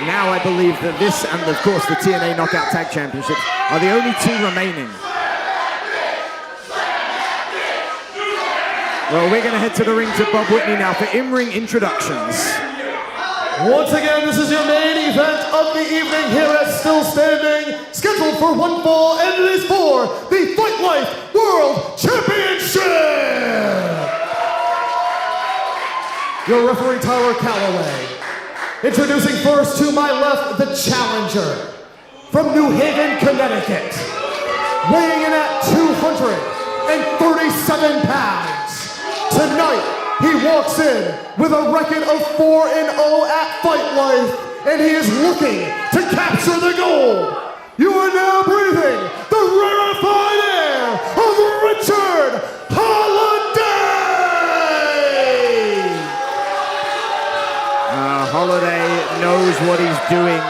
now I believe that this and, of course, the TNA Knockout Tag Championships are the only two remaining. Well, we're going to head to the ring to Bob Whitney now for in-ring introductions. Once again, this is your main event of the evening here at Still Standing, scheduled for one fall, and it is for the Fight Life World Championship! Your referee, Tyler Calloway. Introducing first to my left, the challenger from New Haven, Connecticut. Weighing in at 237 pounds. Tonight, he walks in with a record of 4-0 at Fight Life, and he is looking to capture the gold. You are now breathing the rarefied air of Richard Holliday! Holliday knows what he's doing.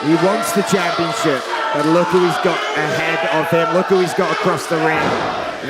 He wants the championship, but look who he's got ahead of him. Look who he's got across the ring.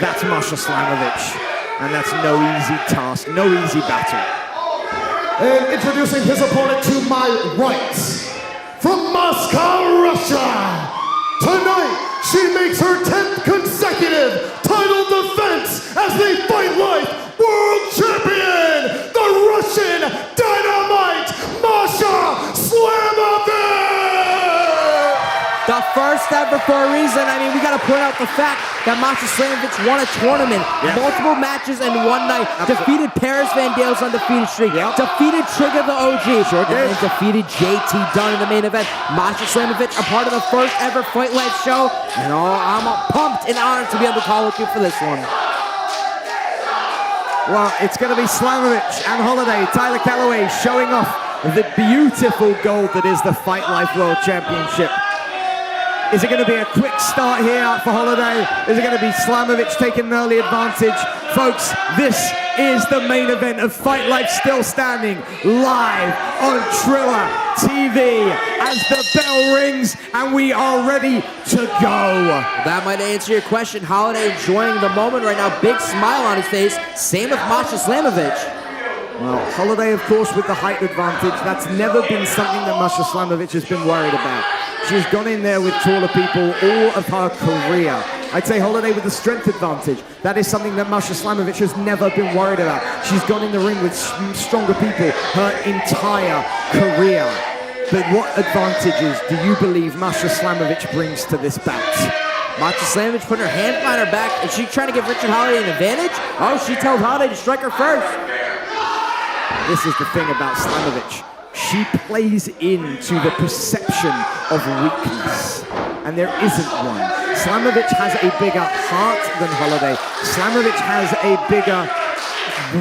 That's Masha Slamovich. And that's no easy task, no easy battle. And introducing his opponent to my right, from Moscow, Russia. Tonight, she makes her 10th consecutive title defense as the Fight Life World Champion, the Russian Dynamite, Masha Slamovich! The first ever for a reason. I mean, we got to point out the fact that Masha Slamovich won a tournament, multiple matches in one night, defeated Paris Van Dale's undefeated streak, defeated Trigger the OG, and defeated JT Dunn in the main event. Masha Slamovich, a part of the first ever Fight Life show, and I'm pumped and honored to be able to call with you for this one. Well, it's going to be Slamovich and Holliday, Tyler Calloway showing off the beautiful gold that is the Fight Life World Championship. Is it going to be a quick start here for Holliday? Is it going to be Slamovich taking an early advantage? Folks, this is the main event of Fight Life Still Standing, live on TRILLER TV as the bell rings and we are ready to go. That might answer your question. Holliday enjoying the moment right now. Big smile on his face. Same with Masha Slamovich. Well, Holliday, of course, with the height advantage. That's never been something that Masha Slamovich has been worried about. She's gone in there with taller people all of her career. I'd say Holliday with the strength advantage. That is something that Masha Slamovich has never been worried about. She's gone in the ring with stronger people her entire career. But what advantages do you believe Masha Slamovich brings to this bout? Masha Slamovich putting her hand behind her back. Is she trying to give Richard Holliday an advantage? Oh, she tells Holliday to strike her first. This is the thing about Slamovich. She plays into the perception of weakness, and there isn't one. Slamovich has a bigger heart than Holliday. Slamovich has a bigger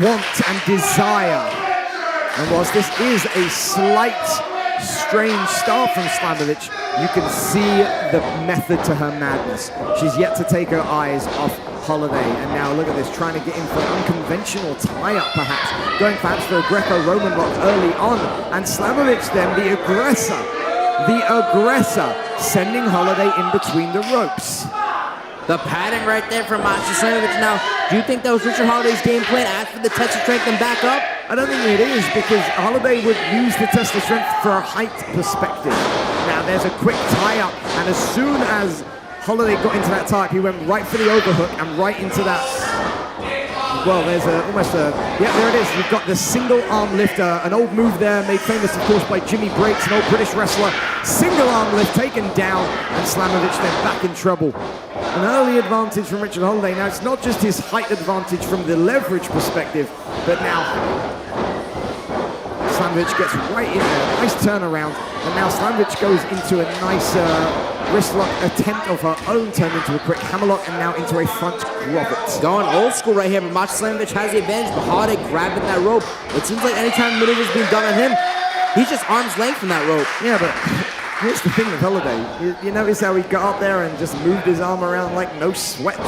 want and desire. And whilst this is a slight, strange start from Slamovich, you can see the method to her madness. She's yet to take her eyes off Holliday, and now look at this, trying to get in for an unconventional tie-up perhaps, going perhaps for a Greco-Roman lock early on, and Slamovich then, the aggressor, sending Holliday in between the ropes. The pattern right there from Masha Slamovich. Now, do you think that was Richard Holliday's game plan, ask for the test of strength and back up? I don't think it is, because Holliday would use the test of strength for a height perspective. Now, there's a quick tie-up, and as soon as Holliday got into that tie-up, he went right for the overhook and right into that. Well, there's yeah, there it is. You've got the single arm lifter, an old move there, made famous, of course, by Jimmy Breaks, an old British wrestler. Single arm lift taken down, and Slamovich then back in trouble. An early advantage from Richard Holliday. Now, it's not just his height advantage from the leverage perspective, but now Slamovich gets right in there. Nice turnaround, and now Slamovich goes into a nice wrist lock attempt of her own, turned into a quick hammerlock, and now into a front grommet. Going old school right here, but Masha Slamovich has the advantage, but Holliday grabbing that rope. It seems like anytime maneuver is being done on him, he's just arm's length from that rope. Yeah, but here's the thing with Holliday. You notice how he got up there and just moved his arm around like no sweat.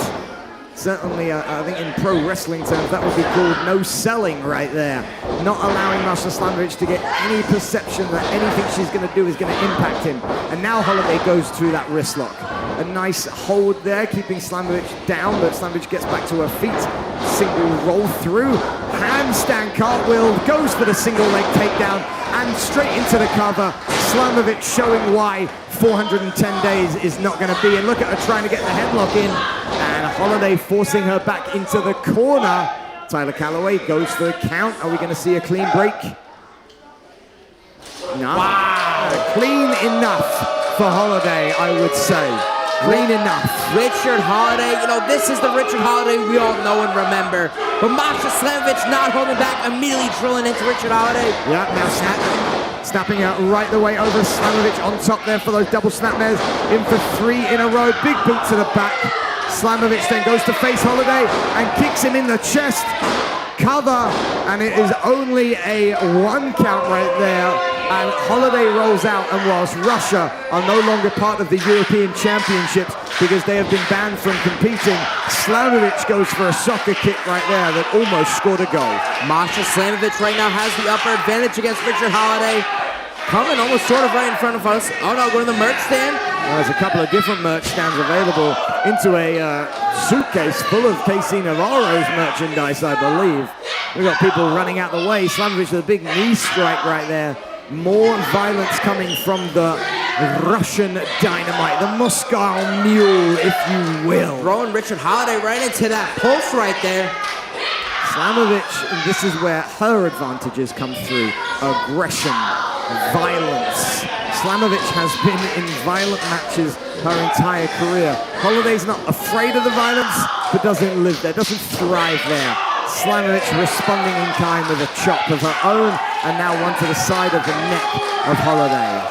Certainly, I think in pro wrestling terms, that would be called no selling right there. Not allowing Masha Slamovich to get any perception that anything she's going to do is going to impact him. And now Holliday goes through that wrist lock. A nice hold there, keeping Slamovich down, but Slamovich gets back to her feet. Single roll through. handstand cartwheel, goes for the single leg takedown, and straight into the cover. Slamovich showing why 410 days is not going to be. And look at her trying to get the headlock in. And Holliday forcing her back into the corner. Tyler Calloway goes for the count. Are we going to see a clean break? No. Wow. Clean enough for Holliday, I would say. Clean enough. Richard Holliday, you know, this is the Richard Holliday we all know and remember. But Masha Slamovich not holding back, immediately drilling into Richard Holliday. Yeah, now snapping out right the way over. Slamovich on top there for those double snapmares. In for 3 in a row. Big boot to the back. Slamovich then goes to face Holliday and kicks him in the chest. Cover, and it is only a 1 count right there. And Holliday rolls out, and whilst Russia are no longer part of the European Championships because they have been banned from competing, Slamovich goes for a soccer kick right there that almost scored a goal. Masha Slamovich right now has the upper advantage against Richard Holliday. Coming almost sort of right in front of us. Oh no, go to the merch stand. Well, there's a couple of different merch stands available into a suitcase full of KC Navarro's merchandise, I believe. We've got people running out the way. Slamovich with a big knee strike right there. More violence coming from the Russian Dynamite, the Moscow Mule, if you will. Throwing Richard Holliday right into that pulse right there. Slamovich, and this is where her advantages come through. Aggression, violence. Slamovich has been in violent matches her entire career. Holliday's not afraid of the violence, but doesn't live there, doesn't thrive there. Slamovich responding in kind with a chop of her own, and now one to the side of the neck of Holliday.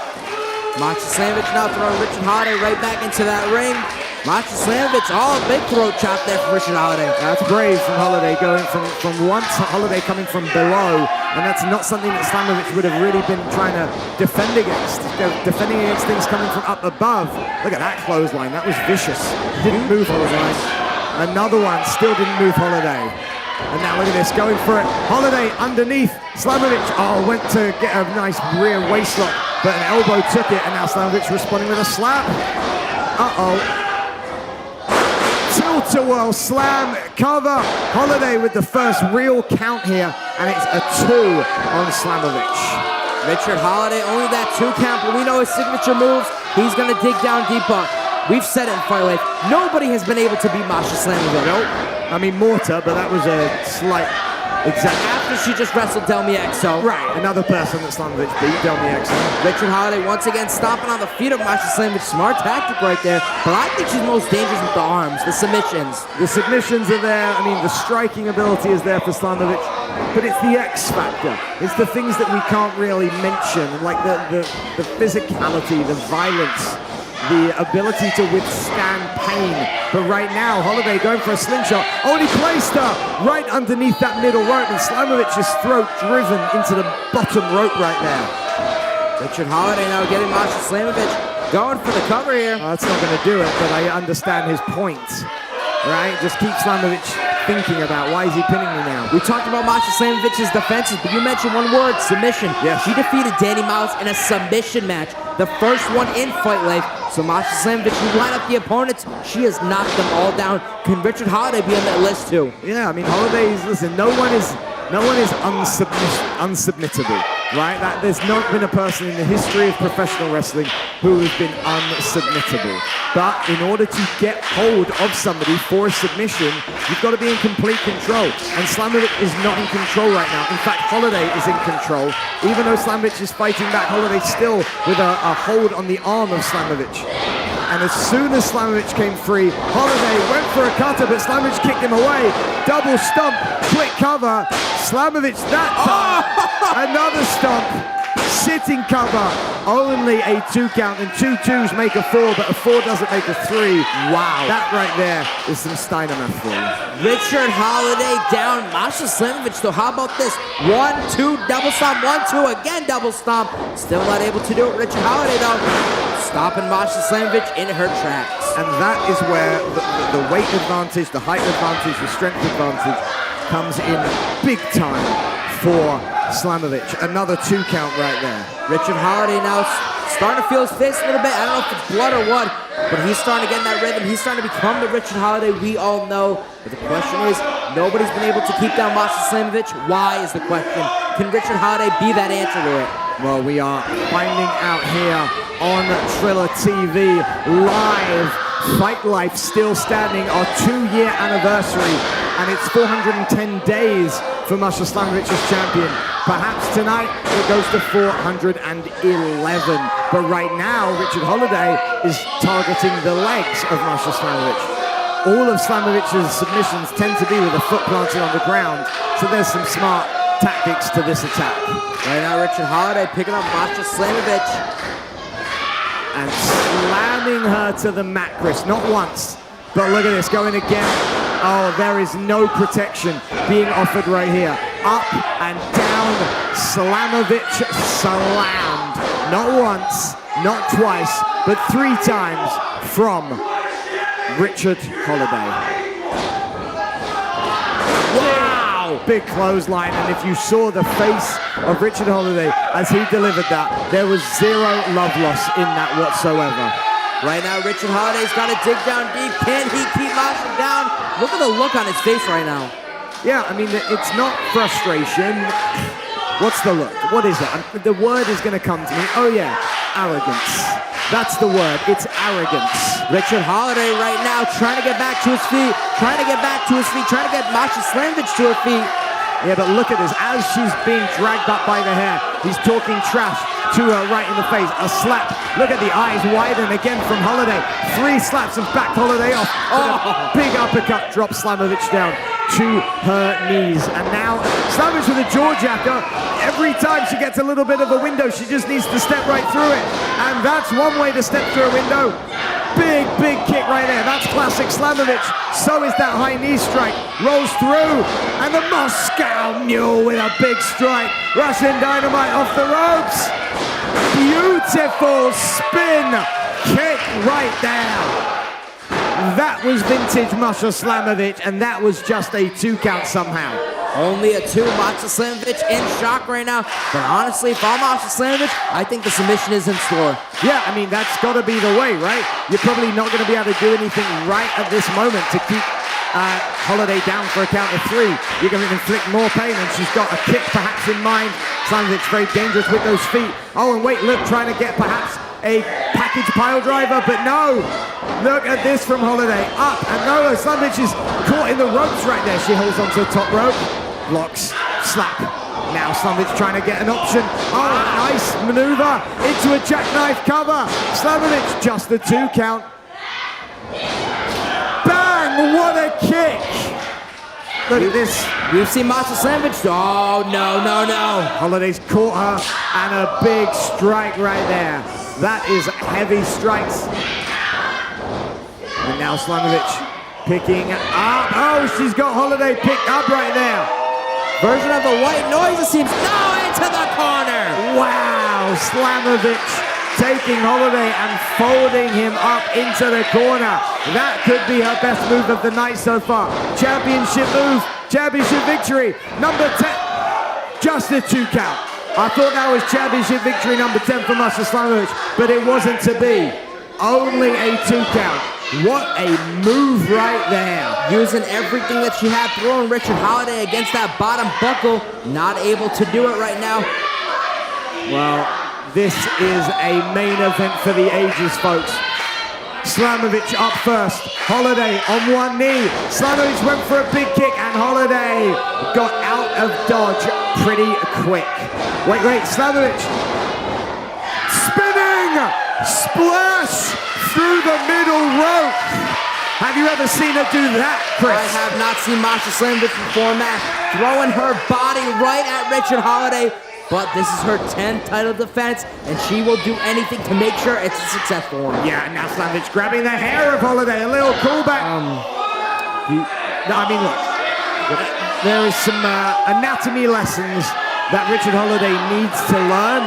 Masha Slamovich now throwing Richard Holliday right back into that ring. Masha Slamovich, oh, big throat chop there for Richard Holliday. That's brave from Holliday, going from once Holliday coming from below, and that's not something that Slamovich would have really been trying to defend against. Defending against things coming from up above. Look at that clothesline, that was vicious. Didn't move Holliday. Another one, still didn't move Holliday. And now look at this, going for it. Holliday underneath. Slamovich, went to get a nice rear waistlock, but an elbow took it, and now Slamovich responding with a slap. Tilt-a-whirl slam, cover. Holliday with the first real count here, and it's a 2 on Slamovich. Richard Holliday, only that 2 count, but we know his signature moves. He's gonna dig down deeper. We've said it in Fight Life, nobody has been able to beat Masha Slamovich. Nope. I mean, Morta, but that was a slight After she just wrestled Del Miexo. Right, another person that Slamovich beat, Del Miexo. Richard Holliday once again stomping on the feet of Masha Slamovich. Smart tactic right there, but I think she's most dangerous with the arms, the submissions. The submissions are there. I mean, the striking ability is there for Slamovich, but it's the X factor. It's the things that we can't really mention, like the physicality, the violence, the ability to withstand pain. But right now, Holliday going for a slingshot. Oh, and he placed her right underneath that middle rope, and Slamovich's throat driven into the bottom rope right there. Richard Holliday now getting Masha Slamovich going for the cover here. That's not going to do it, but I understand his point. Right? Just keep Slamovich thinking about why is he pinning me now. We talked about Masha Slamovich's defenses, but you mentioned one word, submission. Yes. She defeated Danny Miles in a submission match, the first one in Fight Life. So Masha Slamovich, you line up the opponents, she has knocked them all down. Can Richard Holliday be on that list too? Yeah, I mean, Holliday's, listen, no one is unsubmittable, right? There's not been a person in the history of professional wrestling who has been unsubmittable. But in order to get hold of somebody for a submission, you've got to be in complete control. And Slamovich is not in control right now. In fact, Holliday is in control. Even though Slamovich is fighting back, Holliday still with a hold on the arm of Slamovich. And as soon as Slamovich came free, Holliday went for a cutter, but Slamovich kicked him away. Double stomp, quick cover. Slamovich that time. Another stomp, sitting cover. Only a 2 count, and 2 2s make a 4, but a 4 doesn't make a 3. Wow. That right there is some Steiner math for you. Richard Holliday down. Masha Slamovich, though, how about this? 1 2, double stomp, 1 2, again double stomp. Still not able to do it. Richard Holliday, though, stopping Masha Slamovich in her tracks. And that is where the weight advantage, the height advantage, the strength advantage comes in big time for Slamovich. Another 2 count right there. Richard Holliday now starting to feel his face a little bit. I don't know if it's blood or what, but he's starting to get in that rhythm. He's starting to become the Richard Holliday we all know. But the question is, nobody's been able to keep down Masha Slamovich. Why is the question? Can Richard Holliday be that answer to it? Well, we are finding out here on TRILLER TV live. Fight Life still standing, our 2-year anniversary, and it's 410 days for Masha Slamovich as champion. Perhaps tonight it goes to 411. But right now, Richard Holliday is targeting the legs of Masha Slamovich. All of Slamovich's submissions tend to be with a foot planted on the ground, so there's some smart tactics to this attack. Right now, Richard Holliday picking up Masha Slamovich and slamming her to the mat, Chris. Not once, but look at this, going again. Oh, there is no protection being offered right here. Up and down, Slamovich slammed. Not once, not twice, but 3 times from Richard Holliday. Wow! Big clothesline, and if you saw the face of Richard Holliday as he delivered that, there was 0 love loss in that whatsoever. Right now, Richard Holliday's got to dig down deep. Can he keep Masha down? Look at the look on his face right now. Yeah, I mean, it's not frustration. What's the look? What is it? The word is going to come to me. Oh yeah, arrogance. That's the word. It's arrogance. Richard Holliday right now trying to get back to his feet, trying to get Masha Slamovich to her feet. Yeah, but look at this. As she's being dragged up by the hair, he's talking trash to her right in the face. A slap. Look at the eyes widen again from Holliday. 3 slaps and backed Holliday off. Oh. Big uppercut drops Slamovich down to her knees. And now Slamovich with a jaw jacker. Every time she gets a little bit of a window, she just needs to step right through it. And that's one way to step through a window. Big kick right there. That's classic Slamovich. So is that high knee strike. Rolls through. And the Moscow Mule with a big strike. Russian Dynamite off the ropes. Beautiful spin kick right there. That was vintage Masha Slamovich, and that was just a 2 count somehow. Only a 2. Masha Slamovich in shock right now. But honestly, if I'm Masha Slamovich, I think the submission is in store. Yeah, I mean, that's got to be the way, right? You're probably not going to be able to do anything right at this moment to keep Holliday down for a count of 3. You're going to inflict more pain, and she's got a kick perhaps in mind. Slamovich very dangerous with those feet. Oh, and wait, look, trying to get perhaps a package pile driver, but no. Look at this from Holliday. Up, and no, Slamovich is caught in the ropes right there. She holds onto the top rope. Blocks, slap. Now Slamovich trying to get an option. Oh, nice maneuver into a jackknife cover. Slamovich just a 2 count. Bang, what a kick. Look at this. We've seen Masha Slamovich. Oh, no. Holliday's caught her, and a big strike right there. That is heavy strikes. And now Slamovich picking up. Oh, she's got Holliday picked up right there. Version of the white noise, it seems. No, into the corner. Wow, Slamovich taking Holliday and folding him up into the corner. That could be her best move of the night so far. Championship move, championship victory, number 10. Just a 2 count. I thought that was championship victory number 10 for Masha Slamovich, but it wasn't to be. Only a 2 count. What a move right there. Using everything that she had, throwing Richard Holliday against that bottom buckle. Not able to do it right now. Well, this is a main event for the ages, folks. Slamovich up first. Holliday on one knee. Slamovich went for a big kick, and Holliday got out of dodge pretty quick. Wait, Slamovich. Spinning! Splash through the middle rope. Have you ever seen her do that, Chris? I have not seen Masha Slamovich before, Matt. Throwing her body right at Richard Holliday. But this is her 10th title defense, and she will do anything to make sure it's a successful one. Yeah, and now Slamovich grabbing the hair of Holliday. A little callback. I mean, look. There is some anatomy lessons that Richard Holliday needs to learn.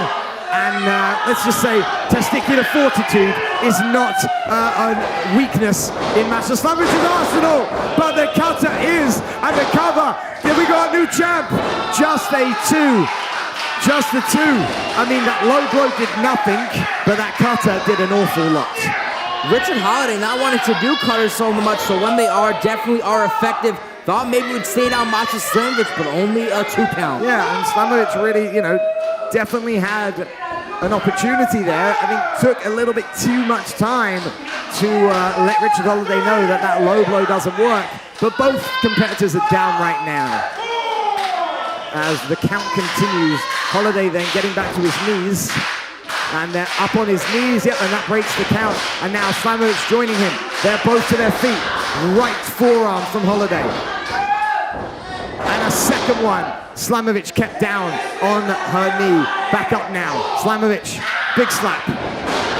And let's just say testicular fortitude is not a weakness in Masha Slavovich's arsenal, but the cutter is, and the cover. Here we got a new champ. Just a 2. Just the two. I mean, that low blow did nothing, but that cutter did an awful lot. Richard Holliday not wanting to do cutters so much, so when they are, definitely are effective. Thought maybe we'd stay down Masha Slamovich, but only a 2 count. Yeah, and Slamovich really, definitely had an opportunity there. I think took a little bit too much time to let Richard Holliday know that that low blow doesn't work. But both competitors are down right now. As the count continues, Holliday then getting back to his knees. And they're up on his knees, yep, and that breaks the count. And now Slamovich joining him. They're both to their feet. Right forearm from Holliday. And a second one. Slamovich kept down on her knee. Back up now. Slamovich, big slap.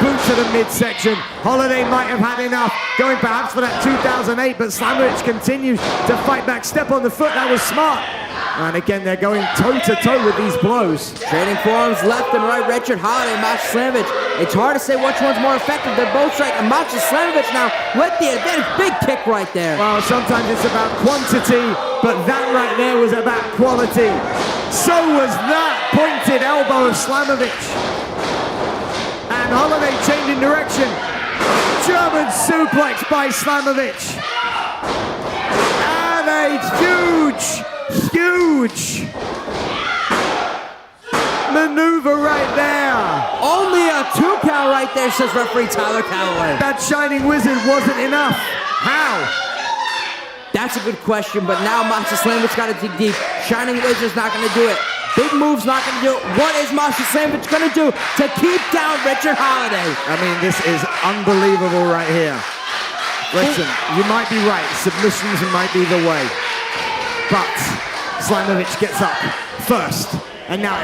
Boot to the midsection. Holliday might have had enough. Going perhaps for that 2008, but Slamovich continues to fight back. Step on the foot, that was smart. And again, they're going toe-to-toe with these blows. Trading forearms left and right. Richard Holliday and Masha Slamovich. It's hard to say which one's more effective. They're both striking. Masha Slamovich now with the advantage. Big kick right there. Well, sometimes it's about quantity, but that right there was about quality. So was that pointed elbow of Slamovich. And Holliday changing direction. German suplex by Slamovich. And a huge maneuver right there. Only a 2 count right there, says referee Tyler Calloway. That Shining Wizard wasn't enough. How? That's a good question, but now Masha Slamovich got to dig deep. Shining Wizard's not going to do it. Big move's not going to do it. What is Masha Slamovich going to do to keep down Richard Holliday? I mean, this is unbelievable right here. Listen, you might be right. Submissions might be the way. But Slamovich gets up first. And now,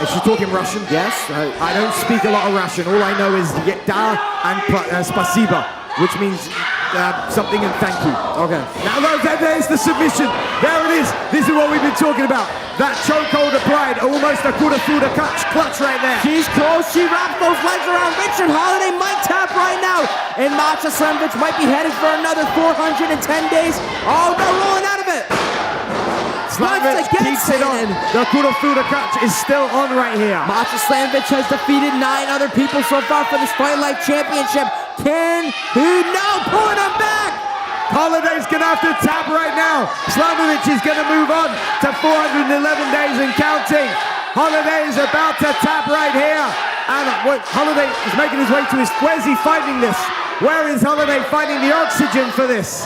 is she talking Russian? Yes. I don't speak a lot of Russian. All I know is da and spasiba, which means something and thank you. Okay. Now there's the submission. There it is. This is what we've been talking about. That chokehold applied. Almost a Kudafuda clutch right there. She's close. She wrapped those legs around Richard Holliday. Might tap right now. And Masha Slamovich might be headed for another 410 days. Oh, they're rolling out of it. Slamovich keeps it on. The Kudafuda clutch is still on right here. Masha Slamovich has defeated 9 other people so far for this Fight Life Championship. Can he now pulling him back? Holiday's gonna have to tap right now. Slamovich is gonna move on to 411 days and counting. Holliday is about to tap right here. And Holliday is making his way to his... Where's he finding this? Where is Holliday finding the oxygen for this?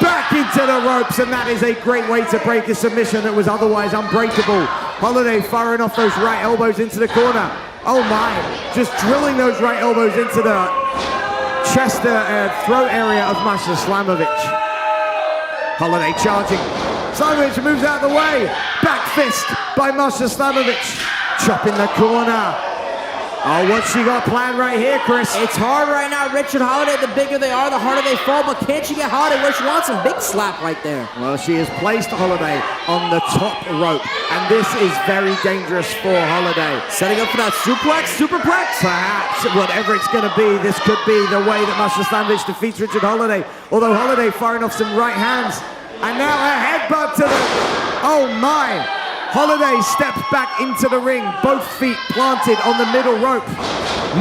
Back into the ropes, and that is a great way to break a submission that was otherwise unbreakable. Holliday firing off those right elbows into the corner. Oh my, just drilling those right elbows into the chest, throat area of Masha Slamovich. Holliday charging. Slamovich moves out of the way. Back fist by Masha Slamovich. Chop in the corner. Oh, what's she got planned right here, Chris? It's hard right now. Richard Holliday, the bigger they are, the harder they fall. But can't she get Holliday where she wants him? Big slap right there. Well, she has placed Holliday on the top rope. And this is very dangerous for Holliday. Setting up for that superplex? Perhaps, whatever it's going to be, this could be the way that Masha Slamovich defeats Richard Holliday. Although Holliday firing off some right hands. And now a headbutt to the... Oh, my. Holliday steps back into the ring, both feet planted on the middle rope.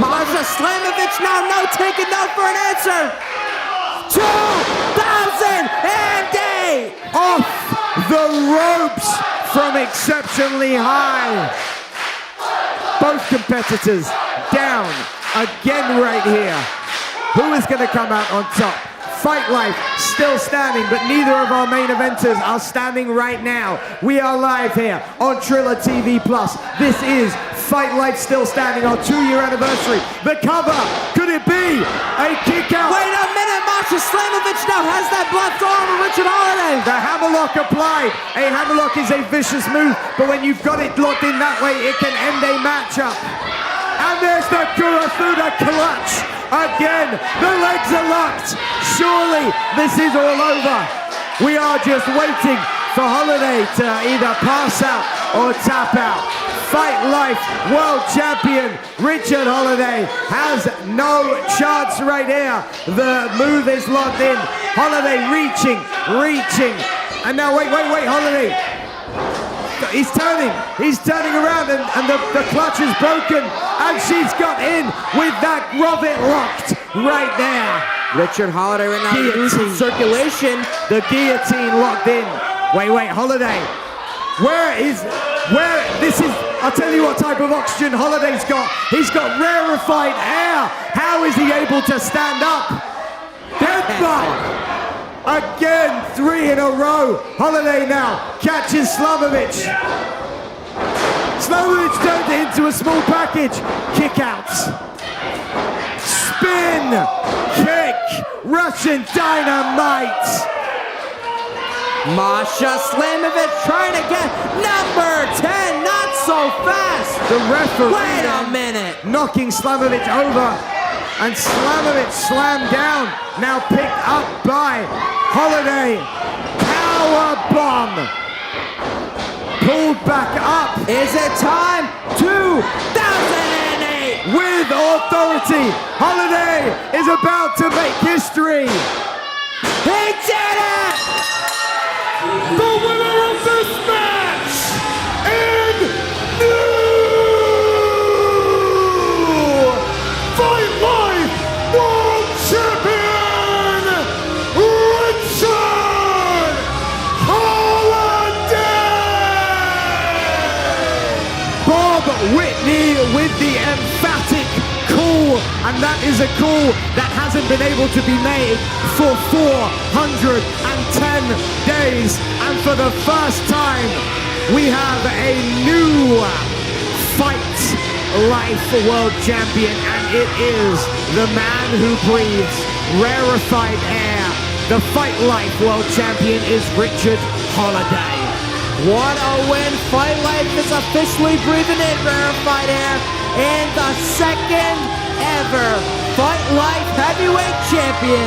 Masha Slamovich now no taking no for an answer. 2008! Off the ropes from exceptionally high. Both competitors down again right here. Who is going to come out on top? Fight Life still standing, but neither of our main eventers are standing right now. We are live here on TRILLER TV+. This is Fight Life still standing, our 2-year anniversary. The cover, could it be a kick out? Wait a minute, Masha Slamovich now has that blocked arm of Richard Holliday. The hammerlock applied. A hammerlock is a vicious move, but when you've got it locked in that way, it can end a matchup. And there's the Kudafuda clutch. Again, the legs are locked. Surely this is all over. We are just waiting for Holliday to either pass out or tap out. Fight Life World Champion Richard Holliday has no chance right here. The move is locked in. Holliday reaching. And now wait, Holliday. he's turning around, and the clutch is broken, and she's got in with that Robert locked right there. Richard Holliday right now losing circulation. The guillotine locked in. Wait, Holliday. This is, I'll tell you what type of oxygen Holliday's got. He's got rarefied air. How is he able to stand up? Deadbutt. Again, 3 in a row. Holliday now catches Slamovich. Slamovich turned it into a small package. Kickouts. Spin. Kick. Russian dynamite. Masha Slamovich trying to get number 10. Not so fast. The referee. Wait a minute. Knocking Slamovich over. And Slamovich slammed down. Now picked up by Holliday. Power bomb. Pulled back up. Is it time? 2008. With authority. Holliday is about to make history. He did it! The winner of this match and new Fight Life World Champion, Richard Holliday! Bob Whitney with the emphatic call, and that is a call that hasn't been able to be made for 410 days, and for the first time we have a new Fight Life World Champion, and it is the man who breathes rarefied air. The Fight Life World Champion is Richard Holliday. What a win. Fight Life is officially breathing in rarefied air, and the second ever Fight Life Heavyweight Champion